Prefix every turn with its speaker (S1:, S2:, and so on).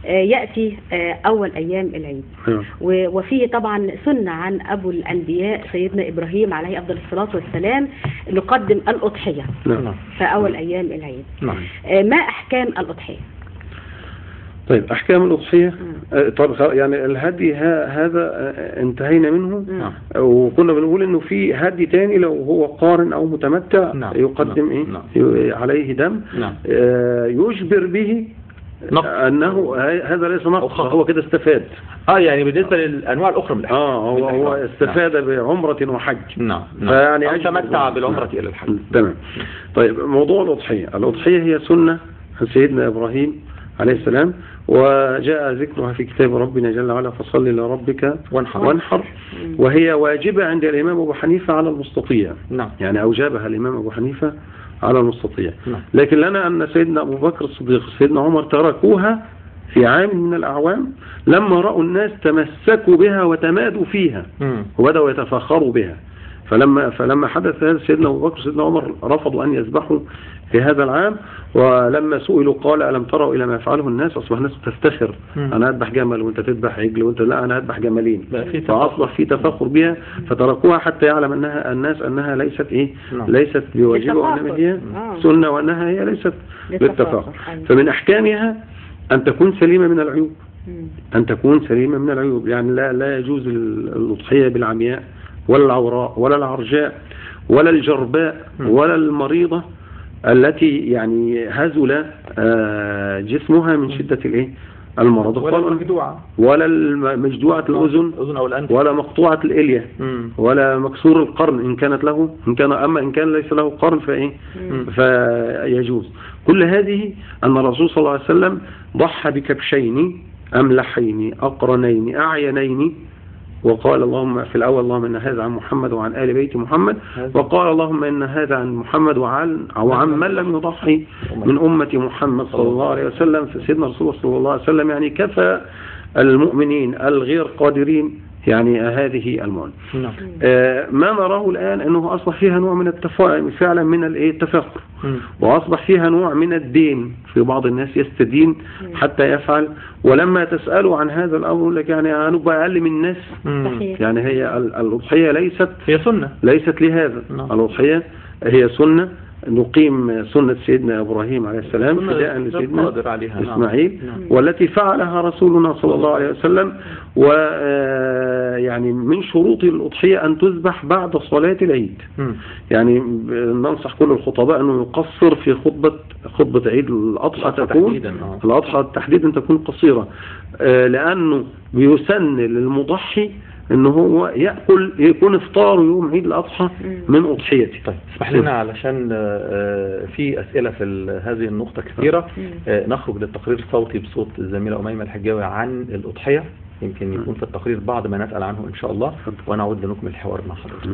S1: يأتي أول أيام العيد. وفيه طبعا سنة عن أبو الأنبياء سيدنا إبراهيم عليه أفضل الصلاة والسلام نقدم الأضحية في أول أيام العيد. ما أحكام الأضحية؟
S2: طيب أحكام الأضحية، طب يعني الهدي هذا انتهينا منه. وكنا بنقول إنه في هدي تاني لو هو قارن أو متمتع يقدم عليه دم يجبر به أنه هذا ليس نقص، هو كده استفاد.
S3: يعني بالنسبة للأنواع الأخرى من الحج
S2: هو استفاد بعمرة وحج.
S3: فيعني أو تمتع بالعمرة إلى الحج.
S2: تمام. طيب موضوع الأضحية هي سنة سيدنا إبراهيم عليه السلام، وجاء ذكرها في كتاب ربنا جل وعلا فصل لربك وانحر، وهي واجبة عند الإمام أبو حنيفة على المستطيع. يعني أوجبها الإمام أبو حنيفة على المستطيع. لكن لنا أن سيدنا أبو بكر الصديق سيدنا عمر تركوها في عام من الأعوام لما رأوا الناس تمسكوا بها وتمادوا فيها وبدأوا يتفاخروا بها. فلما حدث هذا سيدنا أبو بكر سيدنا عمر رفضوا أن يذبحوا في هذا العام، ولما سئلوا قال ألم تروا إلى ما يفعله الناس؟ أصبح الناس تفتخر، أنا أذبح جمل وأنت تذبح عجل وأنت لا أنا أذبح جملين، فأصبح في تفاخر بها فتركوها حتى يعلم الناس أنها ليست ليست بواجبة، وأنها هي سنة، وأنها هي ليست للتفاخر. فمن أحكامها أن تكون سليمة من العيوب، يعني لا يجوز الأضحية بالعمياء ولا العوراء ولا العرجاء ولا الجرباء ولا المريضة التي يعني هزل جسمها من شدة المرض، ولا مجدوعة الأذن ولا مقطوعة الإلية ولا مكسور القرن إن كانت له، أما إن كان ليس له قرن فيجوز. كل هذه أن الرسول صلى الله عليه وسلم ضحى بكبشين أملحين أقرنين أعينين، وقال اللهم في الأول اللهم إن هذا عن محمد وعن آل بيت محمد، وقال اللهم إن هذا عن محمد وعن من لم يضحي من أمة محمد صلى الله عليه وسلم. فسيدنا رسول الله صلى الله عليه وسلم يعني كفى المؤمنين الغير قادرين يعني هذه المعونة. ما نراه الآن أنه أصبح فيها نوع من فعلا من التفاخر، وأصبح فيها نوع من الدين في بعض الناس يستدين حتى يفعل، ولما تسألوا عن هذا الأمر لك يعني هنبقى أقل من الناس. يعني هي الأضحية هي سنة، ليست لهذا. الأضحية هي سنة، نقيم سنة سيدنا إبراهيم عليه السلام فداء لسيدنا إسماعيل، والتي فعلها رسولنا صلى الله عليه وسلم. ويعني من شروط الأضحية أن تذبح بعد صلاة العيد. يعني ننصح كل الخطباء أنه يقصر في خطبة عيد الأضحى، تكون الأضحى تحديدا تكون قصيرة، لأنه بيسن للمضحي انه هو يكون افطاره يوم عيد الاضحى من اضحيته.
S3: طيب اسمح لنا علشان في اسئله في هذه النقطه كثيره، نخرج للتقرير الصوتي بصوت الزميله أميمة الحجاوي عن الاضحيه، يمكن يكون في التقرير بعض ما نسأل عنه ان شاء الله، ونعود لنكمل الحوار مع حضرتك.